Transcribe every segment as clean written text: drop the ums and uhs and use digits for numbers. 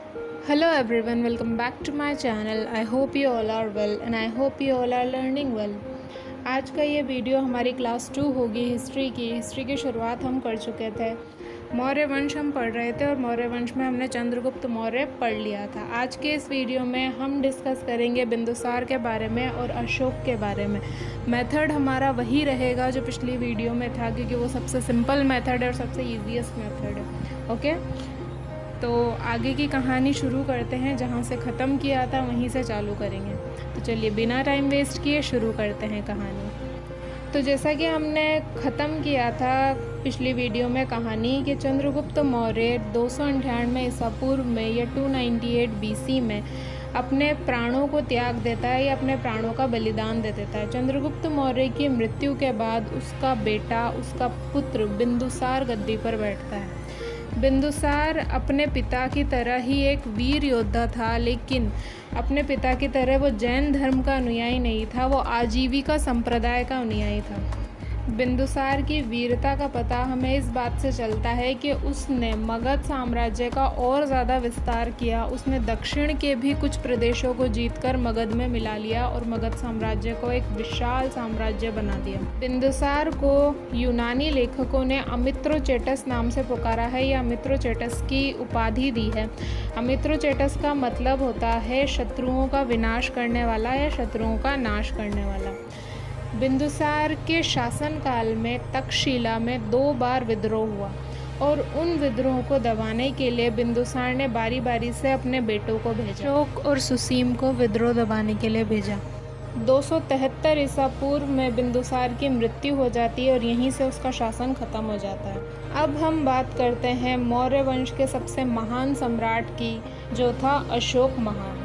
Hello everyone, welcome back to my channel. I hope you all are well and I hope you all are learning well. आज का ये video हमारी class 2 होगी history की शुरुआत हम कर चुके थे। मौर्य वंश हम पढ़ रहे थे और मौर्य वंश में हमने चंद्रगुप्त मौर्य पढ़ लिया था। आज के इस वीडियो में हम डिस्कस करेंगे बिंदुसार के बारे में और अशोक के बारे में। मेथड हमारा वही रहेगा जो पिछली वीडियो में था, क्योंकि वो सबसे सिंपल मेथड है और सबसे ईजीएस्ट मेथड है। ओके, तो आगे की कहानी शुरू करते हैं। जहाँ से ख़त्म किया था वहीं से चालू करेंगे। तो चलिए बिना टाइम वेस्ट किए शुरू करते हैं कहानी। तो जैसा कि हमने ख़त्म किया था पिछली वीडियो में कहानी कि चंद्रगुप्त मौर्य 298 ईसा पूर्व में या 298 BC में अपने प्राणों को त्याग देता है या अपने प्राणों का बलिदान दे देता है। चंद्रगुप्त मौर्य की मृत्यु के बाद उसका बेटा, उसका पुत्र बिंदुसार गद्दी पर बैठता है। बिंदुसार अपने पिता की तरह ही एक वीर योद्धा था, लेकिन अपने पिता की तरह वो जैन धर्म का अनुयायी नहीं था, वो आजीविका संप्रदाय का अनुयायी था। बिंदुसार की वीरता का पता हमें इस बात से चलता है कि उसने मगध साम्राज्य का और ज़्यादा विस्तार किया। उसने दक्षिण के भी कुछ प्रदेशों को जीतकर मगध में मिला लिया और मगध साम्राज्य को एक विशाल साम्राज्य बना दिया। बिंदुसार को यूनानी लेखकों ने अमित्रोचेटस नाम से पुकारा है या अमित्रोचेटस की उपाधि दी है। अमित्रोचेटस का मतलब होता है शत्रुओं का विनाश करने वाला या शत्रुओं का नाश करने वाला। बिंदुसार के शासनकाल में तक्षशिला में 2 बार विद्रोह हुआ और उन विद्रोहों को दबाने के लिए बिंदुसार ने बारी बारी से अपने बेटों को भेजा। अशोक और सुसीम को विद्रोह दबाने के लिए भेजा। 273 ईसा पूर्व में बिंदुसार की मृत्यु हो जाती है और यहीं से उसका शासन खत्म हो जाता है। अब हम बात करते हैं मौर्य वंश के सबसे महान सम्राट की, जो था अशोक महान।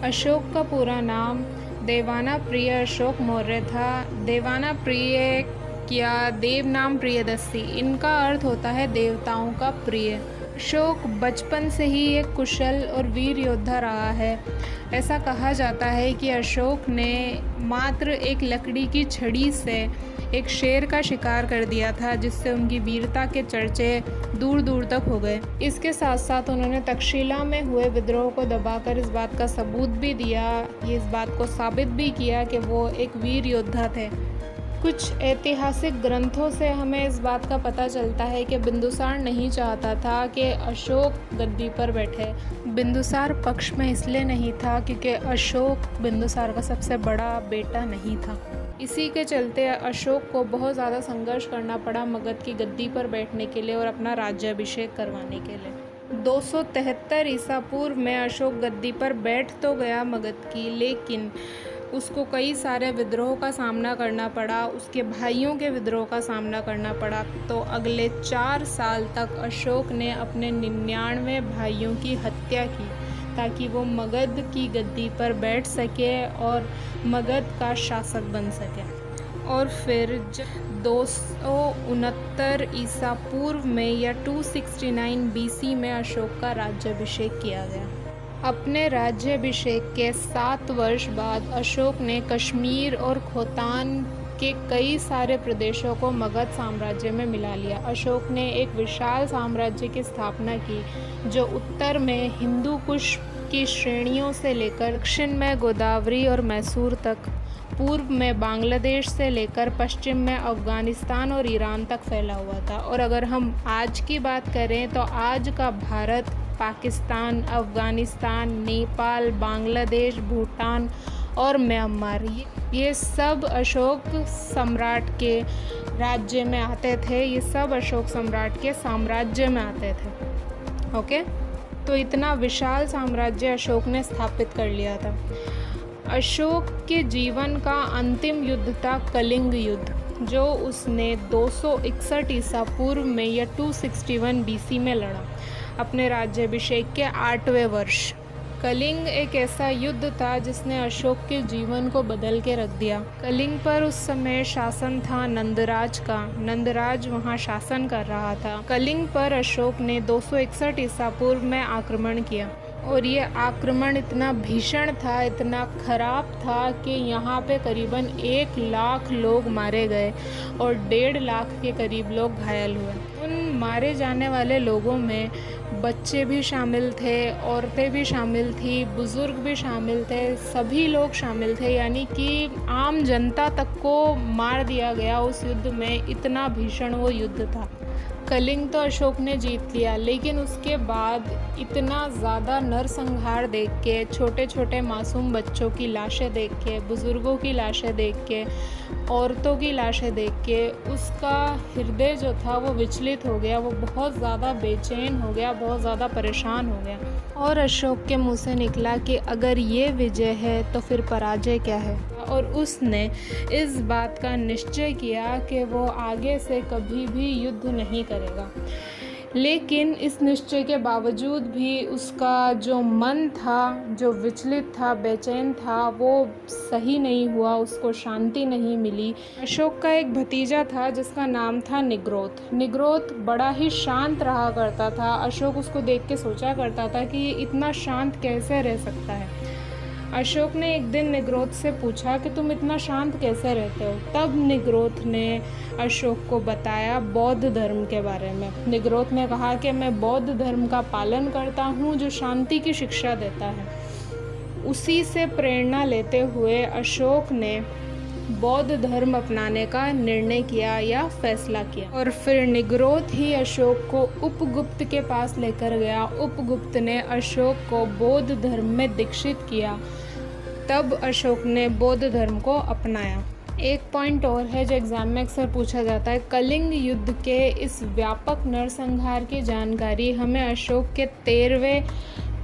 अशोक का पूरा नाम देवाना प्रिय अशोक मौर्य था। देवाना प्रिय या देवनाम प्रियदर्शी, इनका अर्थ होता है देवताओं का प्रिय। अशोक बचपन से ही एक कुशल और वीर योद्धा रहा है। ऐसा कहा जाता है कि अशोक ने मात्र एक लकड़ी की छड़ी से एक शेर का शिकार कर दिया था, जिससे उनकी वीरता के चर्चे दूर दूर तक हो गए। इसके साथ साथ उन्होंने तक्षशिला में हुए विद्रोह को दबाकर इस बात का सबूत भी दिया, ये इस बात को साबित भी किया कि वो एक वीर योद्धा थे। कुछ ऐतिहासिक ग्रंथों से हमें इस बात का पता चलता है कि बिंदुसार नहीं चाहता था कि अशोक गद्दी पर बैठे। बिंदुसार पक्ष में इसलिए नहीं था क्योंकि अशोक बिंदुसार का सबसे बड़ा बेटा नहीं था। इसी के चलते अशोक को बहुत ज़्यादा संघर्ष करना पड़ा मगध की गद्दी पर बैठने के लिए और अपना राज्याभिषेक करवाने के लिए। 273 ईसा पूर्व में अशोक गद्दी पर बैठ तो गया मगध की, लेकिन उसको कई सारे विद्रोह का सामना करना पड़ा, उसके भाइयों के विद्रोह का सामना करना पड़ा। तो अगले 4 साल तक अशोक ने अपने 99 भाइयों की हत्या की ताकि वो मगध की गद्दी पर बैठ सके और मगध का शासक बन सके। और फिर 269 ईसा पूर्व में या 269 BC में अशोक का राज्याभिषेक किया गया। अपने राज्याभिषेक के 7 वर्ष बाद अशोक ने कश्मीर और खोतान के कई सारे प्रदेशों को मगध साम्राज्य में मिला लिया। अशोक ने एक विशाल साम्राज्य की स्थापना की, जो उत्तर में हिंदू कुश की श्रेणियों से लेकर दक्षिण में गोदावरी और मैसूर तक, पूर्व में बांग्लादेश से लेकर पश्चिम में अफ़गानिस्तान और ईरान तक फैला हुआ था। और अगर हम आज की बात करें तो आज का भारत, पाकिस्तान, अफ़गानिस्तान, नेपाल, बांग्लादेश, भूटान और म्यांमार, ये सब अशोक सम्राट के राज्य में आते थे। ये सब अशोक सम्राट के साम्राज्य में आते थे। ओके, तो इतना विशाल साम्राज्य अशोक ने स्थापित कर लिया था। अशोक के जीवन का अंतिम युद्ध था कलिंग युद्ध, जो उसने 261 ईसा पूर्व में या 261 BC में लड़ा, अपने राज्याभिषेक के 8वें वर्ष। कलिंग एक ऐसा युद्ध था जिसने अशोक के जीवन को बदल के रख दिया। कलिंग पर उस समय शासन था नंदराज का। नंदराज वहाँ शासन कर रहा था। कलिंग पर अशोक ने 261 ईसा पूर्व में आक्रमण किया और ये आक्रमण इतना भीषण था, इतना खराब था कि यहाँ पे करीबन 1 लाख लोग मारे गए और 1.5 लाख के करीब लोग घायल हुए। उन मारे जाने वाले लोगों में बच्चे भी शामिल थे, औरतें भी शामिल थी, बुज़ुर्ग भी शामिल थे, सभी लोग शामिल थे। यानी कि आम जनता तक को मार दिया गया उस युद्ध में, इतना भीषण वो युद्ध था। कलिंग तो अशोक ने जीत लिया, लेकिन उसके बाद इतना ज़्यादा नरसंहार देख के, छोटे छोटे मासूम बच्चों की लाशें देख के, बुज़ुर्गों की लाशें देख के, औरतों की लाशें देख के उसका हृदय जो था वो विचलित हो गया। वो बहुत ज़्यादा बेचैन हो गया, बहुत ज़्यादा परेशान हो गया। और अशोक के मुंह से निकला कि अगर ये विजय है तो फिर पराजय क्या है। और उसने इस बात का निश्चय किया कि वो आगे से कभी भी युद्ध नहीं करेगा। लेकिन इस निश्चय के बावजूद भी उसका जो मन था, जो विचलित था, बेचैन था, वो सही नहीं हुआ, उसको शांति नहीं मिली। अशोक का एक भतीजा था जिसका नाम था निग्रोध। निग्रोध बड़ा ही शांत रहा करता था। अशोक उसको देख के सोचा करता था कि ये इतना शांत कैसे रह सकता है। अशोक ने एक दिन निग्रोध से पूछा कि तुम इतना शांत कैसे रहते हो। तब निग्रोध ने अशोक को बताया बौद्ध धर्म के बारे में। निग्रोध ने कहा कि मैं बौद्ध धर्म का पालन करता हूँ जो शांति की शिक्षा देता है। उसी से प्रेरणा लेते हुए अशोक ने बौद्ध धर्म अपनाने का निर्णय किया या फैसला किया। और फिर निग्रोध ही अशोक को उपगुप्त के पास लेकर गया। उपगुप्त ने अशोक को बौद्ध धर्म में दीक्षित किया। तब अशोक ने बौद्ध धर्म को अपनाया। एक पॉइंट और है जो एग्जाम में अक्सर पूछा जाता है। कलिंग युद्ध के इस व्यापक नरसंहार की जानकारी हमें अशोक के 13वें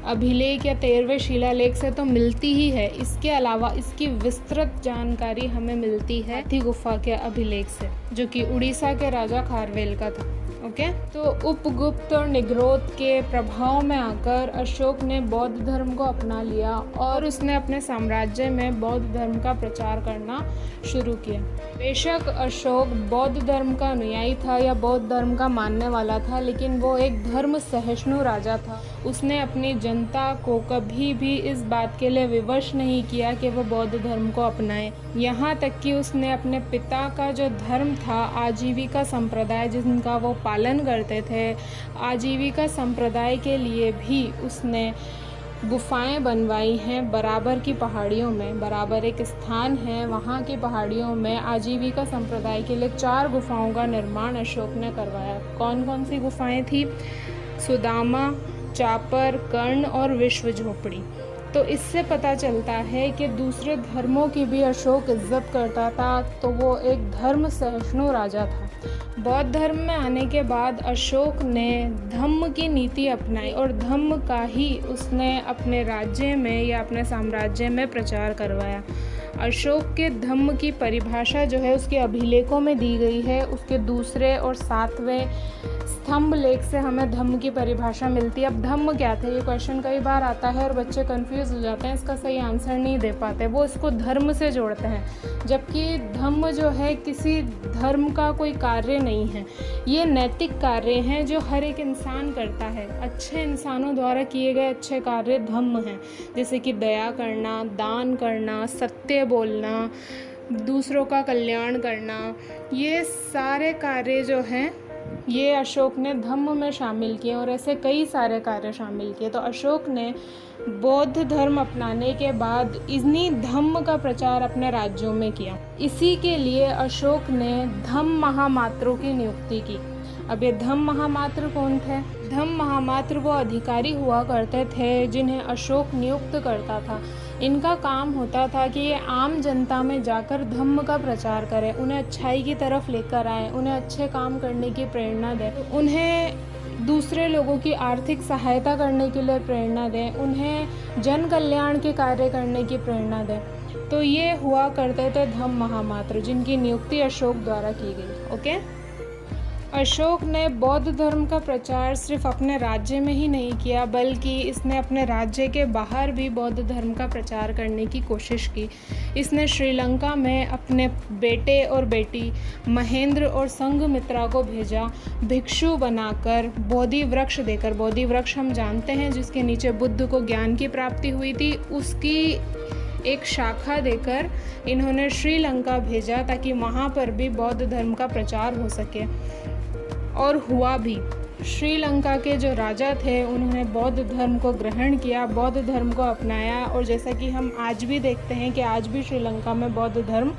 अभिलेख या 13वें शिलालेख से तो मिलती ही है। इसके अलावा इसकी विस्तृत जानकारी हमें मिलती है हाथी गुफा के अभिलेख से, जो कि उड़ीसा के राजा खारवेल का था। ओके, तो उपगुप्त और निग्रोध के प्रभाव में आकर अशोक ने बौद्ध धर्म को अपना लिया और उसने अपने साम्राज्य में बौद्ध धर्म का प्रचार करना शुरू किया। बेशक अशोक बौद्ध धर्म का अनुयायी था या बौद्ध धर्म का मानने वाला था, लेकिन वो एक धर्म सहिष्णु राजा था। उसने अपनी जनता को कभी भी इस बात के लिए विवश नहीं किया कि वो बौद्ध धर्म को अपनाए। यहाँ तक कि उसने अपने पिता का जो धर्म था, आजीविका संप्रदाय जिनका वो पालन करते थे, आजीविका संप्रदाय के लिए भी उसने गुफाएं बनवाई हैं बराबर की पहाड़ियों में। बराबर एक स्थान है, वहाँ की पहाड़ियों में आजीविका संप्रदाय के लिए 4 गुफाओं का निर्माण अशोक ने करवाया। कौन कौन सी गुफाएं थी? सुदामा, चापर, कर्ण और विश्व झोपड़ी। तो इससे पता चलता है कि दूसरे धर्मों की भी अशोक इज्जत करता था, तो वो एक धर्म सहिष्णु राजा था। बौद्ध धर्म में आने के बाद अशोक ने धम्म की नीति अपनाई और धम्म का ही उसने अपने राज्य में या अपने साम्राज्य में प्रचार करवाया। अशोक के धम्म की परिभाषा जो है उसके अभिलेखों में दी गई है। उसके 2 और 7वें स्तंभ लेख से हमें धम्म की परिभाषा मिलती है। अब धम्म क्या था, ये क्वेश्चन कई बार आता है और बच्चे कंफ्यूज हो जाते हैं, इसका सही आंसर नहीं दे पाते। वो इसको धर्म से जोड़ते हैं, जबकि धम्म जो है किसी धर्म का कोई कार्य नहीं है। ये नैतिक कार्य हैं जो हर एक इंसान करता है। अच्छे इंसानों द्वारा किए गए अच्छे कार्य धम्म हैं, जैसे कि दया करना, दान करना, सत्य बोलना, दूसरों का कल्याण करना। ये सारे कार्य जो हैं ये अशोक ने धम्म में शामिल किए और ऐसे कई सारे कार्य शामिल किए। तो अशोक ने बौद्ध धर्म अपनाने के बाद इन्हीं धम्म का प्रचार अपने राज्यों में किया। इसी के लिए अशोक ने धम्म महामात्रों की नियुक्ति की। अब ये धम्म महामात्र कौन थे? धम्म महामात्र वो अधिकारी हुआ करते थे जिन्हें अशोक नियुक्त करता था। इनका काम होता था कि ये आम जनता में जाकर धम्म का प्रचार करें, उन्हें अच्छाई की तरफ लेकर आए, उन्हें अच्छे काम करने की प्रेरणा दें, उन्हें दूसरे लोगों की आर्थिक सहायता करने के लिए प्रेरणा दें, उन्हें जन कल्याण के कार्य करने की प्रेरणा दें। तो ये हुआ करते थे धम्म महामात्र, जिनकी नियुक्ति अशोक द्वारा की गई। ओके, अशोक ने बौद्ध धर्म का प्रचार सिर्फ अपने राज्य में ही नहीं किया, बल्कि इसने अपने राज्य के बाहर भी बौद्ध धर्म का प्रचार करने की कोशिश की। इसने श्रीलंका में अपने बेटे और बेटी महेंद्र और संघमित्रा को भेजा, भिक्षु बनाकर, बोधि वृक्ष देकर। बोधि वृक्ष हम जानते हैं जिसके नीचे बुद्ध को ज्ञान की प्राप्ति हुई थी, उसकी एक शाखा देकर इन्होंने श्रीलंका भेजा ताकि वहाँ पर भी बौद्ध धर्म का प्रचार हो सके। और हुआ भी। श्रीलंका के जो राजा थे उन्होंने बौद्ध धर्म को ग्रहण किया, बौद्ध धर्म को अपनाया, और जैसा कि हम आज भी देखते हैं कि आज भी श्रीलंका में बौद्ध धर्म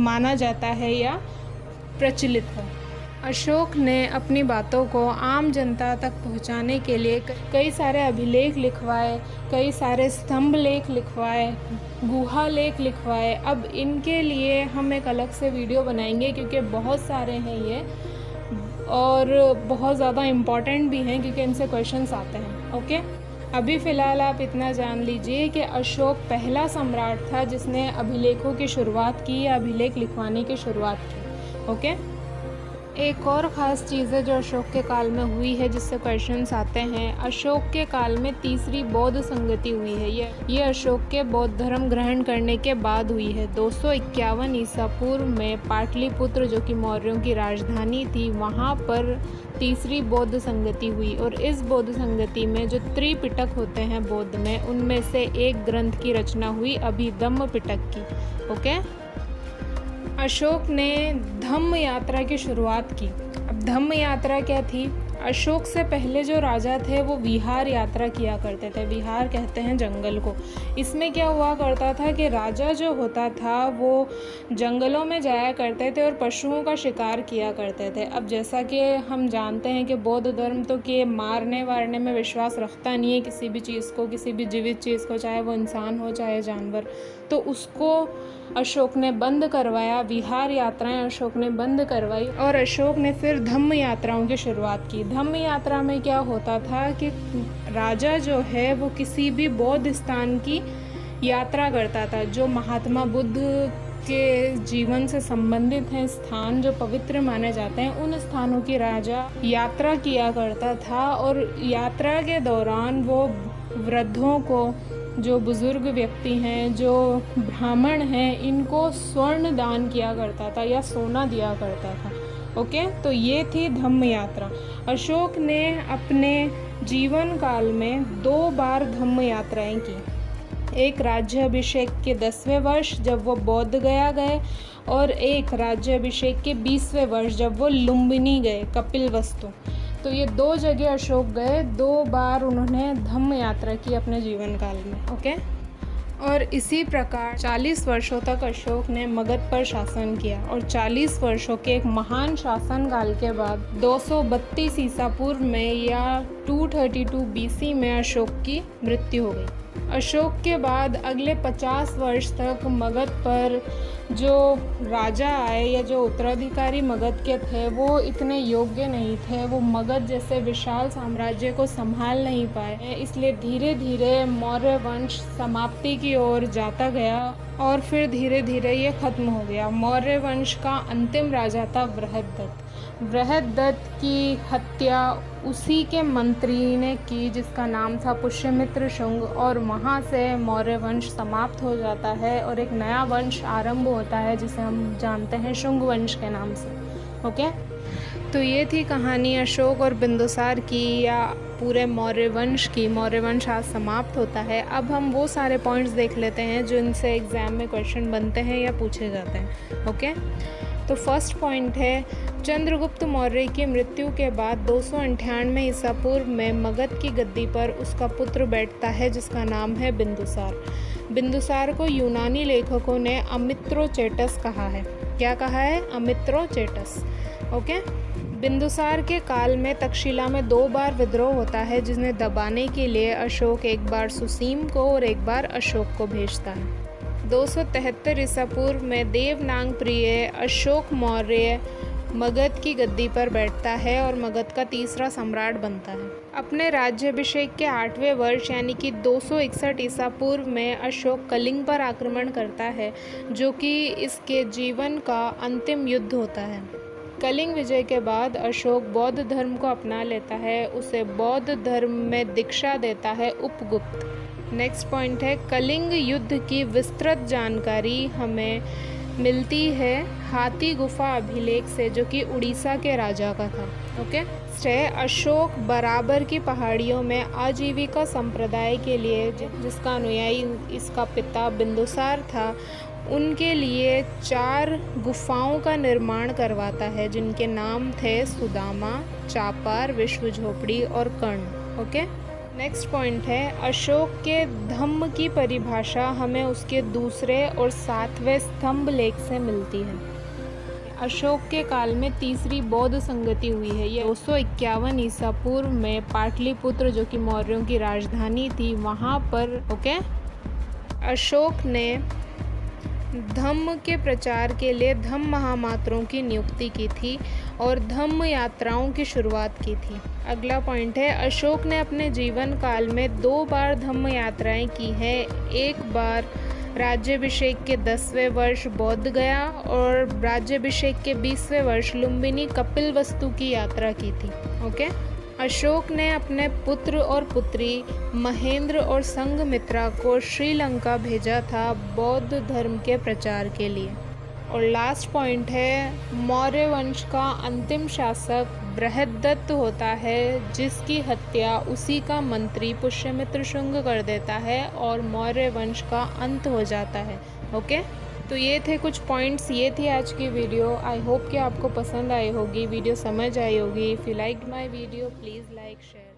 माना जाता है या प्रचलित है। अशोक ने अपनी बातों को आम जनता तक पहुंचाने के लिए कई सारे अभिलेख लिखवाए, कई सारे स्तंभ लेख लिखवाए, गुहा लेख लिखवाए। अब इनके लिए हम एक अलग से वीडियो बनाएंगे क्योंकि बहुत सारे हैं ये और बहुत ज़्यादा इम्पॉर्टेंट भी हैं क्योंकि इनसे क्वेश्चंस आते हैं। ओके, अभी फ़िलहाल आप इतना जान लीजिए कि अशोक पहला सम्राट था जिसने अभिलेखों की शुरुआत की या अभिलेख लिखवाने की शुरुआत की। ओके, एक और ख़ास चीज़ है जो अशोक के काल में हुई है जिससे क्वेश्चंस आते हैं। अशोक के काल में तीसरी बौद्ध संगति हुई है। ये अशोक के बौद्ध धर्म ग्रहण करने के बाद हुई है। 251 ईसा पूर्व में पाटलिपुत्र, जो कि मौर्यों की राजधानी थी, वहाँ पर तीसरी बौद्ध संगति हुई और इस बौद्ध संगति में जो त्रिपिटक होते हैं बौद्ध में, उनमें से एक ग्रंथ की रचना हुई अभिधम्म पिटक की। ओके, अशोक ने धम्म यात्रा की शुरुआत की। अब धम्म यात्रा क्या थी? अशोक से पहले जो राजा थे वो विहार यात्रा किया करते थे। विहार कहते हैं जंगल को। इसमें क्या हुआ करता था कि राजा जो होता था वो जंगलों में जाया करते थे और पशुओं का शिकार किया करते थे। अब जैसा कि हम जानते हैं कि बौद्ध धर्म तो कि मारने वारने में विश्वास रखता नहीं है किसी भी चीज़ को, किसी भी जीवित चीज़ को, चाहे वो इंसान हो चाहे जानवर। तो उसको अशोक ने बंद करवाया, विहार यात्राएं अशोक ने बंद करवाई और अशोक ने फिर धम्म यात्राओं की शुरुआत की। धम्म यात्रा में क्या होता था कि राजा जो है वो किसी भी बौद्ध स्थान की यात्रा करता था। जो महात्मा बुद्ध के जीवन से संबंधित हैं, स्थान जो पवित्र माने जाते हैं, उन स्थानों की राजा यात्रा किया करता था और यात्रा के दौरान वो वृद्धों को, जो बुज़ुर्ग व्यक्ति हैं, जो ब्राह्मण हैं, इनको स्वर्ण दान किया करता था या सोना दिया करता था। ओके, तो ये थी धम्म यात्रा। अशोक ने अपने जीवन काल में 2 बार धम्म यात्राएं की। एक राज्याभिषेक के 10वें वर्ष जब वो बोध गया गए और एक राज्याभिषेक के 20वें वर्ष जब वो लुम्बिनी गए, कपिलवस्तु। तो ये 2 जगह अशोक गए, 2 बार उन्होंने धम्म यात्रा की अपने जीवन काल में। ओके, और इसी प्रकार 40 वर्षों तक अशोक ने मगध पर शासन किया और 40 वर्षों के एक महान शासन काल के बाद 232 ईसा पूर्व में या 232 BC में अशोक की मृत्यु हो गई। अशोक के बाद अगले 50 वर्ष तक मगध पर जो राजा आए या जो उत्तराधिकारी मगध के थे वो इतने योग्य नहीं थे, वो मगध जैसे विशाल साम्राज्य को संभाल नहीं पाए, इसलिए धीरे धीरे मौर्य वंश समाप्ति की ओर जाता गया और फिर धीरे धीरे ये ख़त्म हो गया। मौर्य वंश का अंतिम राजा था बृहद्रथ। बृहद्रथ की हत्या उसी के मंत्री ने की जिसका नाम था पुष्यमित्र शुंग, और वहाँ से मौर्य वंश समाप्त हो जाता है और एक नया वंश आरंभ होता है जिसे हम जानते हैं शुंग वंश के नाम से। ओके, तो ये थी कहानी अशोक और बिंदुसार की या पूरे मौर्य वंश की। मौर्य वंश आज समाप्त होता है। अब हम वो सारे पॉइंट्स देख लेते हैं जो इनसे एग्ज़ाम में क्वेश्चन बनते हैं या पूछे जाते हैं। ओके, तो फर्स्ट पॉइंट है, चंद्रगुप्त मौर्य की मृत्यु के बाद 298 ईसा पूर्व में मगध की गद्दी पर उसका पुत्र बैठता है जिसका नाम है बिंदुसार। बिंदुसार को यूनानी लेखकों ने अमित्रोचेटस कहा है। क्या कहा है? अमित्रोचेटस। ओके, बिंदुसार के काल में तक्षशिला में 2 बार विद्रोह होता है जिन्हें दबाने के लिए अशोक एक बार सुसीम को और एक बार अशोक को भेजता है। 273 ईसा पूर्व में देवनाग प्रिय अशोक मौर्य मगध की गद्दी पर बैठता है और मगध का तीसरा सम्राट बनता है। अपने राज्याभिषेक के 8वें वर्ष यानी कि 261 ईसा पूर्व में अशोक कलिंग पर आक्रमण करता है जो कि इसके जीवन का अंतिम युद्ध होता है। कलिंग विजय के बाद अशोक बौद्ध धर्म को अपना लेता है, उसे बौद्ध धर्म में दीक्षा देता है उपगुप्त। नेक्स्ट पॉइंट है, कलिंग युद्ध की विस्तृत जानकारी हमें मिलती है हाथी गुफा अभिलेख से जो कि उड़ीसा के राजा का था। ओके, अशोक बराबर की पहाड़ियों में आजीविका संप्रदाय के लिए जिसका अनुयायी इसका पिता बिंदुसार था, उनके लिए 4 गुफाओं का निर्माण करवाता है, जिनके नाम थे सुदामा, चापार, विश्व झोपड़ी और कर्ण। ओके, नेक्स्ट पॉइंट है अशोक के धम्म की परिभाषा हमें उसके दूसरे और 7वें स्तंभ लेख से मिलती है। अशोक के काल में तीसरी बौद्ध संगति हुई है। ये 251 ईसा पूर्व में पाटलिपुत्र, जो कि मौर्यों की राजधानी थी, वहाँ पर अशोक ने धम्म के प्रचार के लिए धम्म महामात्रों की नियुक्ति की थी और धम्म यात्राओं की शुरुआत की थी। अगला पॉइंट है अशोक ने अपने जीवन काल में 2 बार धम्म यात्राएं की है। एक बार राज्याभिषेक के 10वें वर्ष बोध गया और राज्याभिषेक के 20वें वर्ष लुम्बिनी कपिलवस्तु की यात्रा की थी। ओके, अशोक ने अपने पुत्र और पुत्री महेंद्र और संघमित्रा को श्रीलंका भेजा था बौद्ध धर्म के प्रचार के लिए। और लास्ट पॉइंट है मौर्य वंश का अंतिम शासक बृहद्रथ होता है, जिसकी हत्या उसी का मंत्री पुष्यमित्र शुंग कर देता है और मौर्य वंश का अंत हो जाता है। ओके, तो ये थे कुछ पॉइंट्स, ये थी आज की वीडियो। आई होप कि आपको पसंद आई होगी, वीडियो समझ आई होगी। If you liked my video please like share.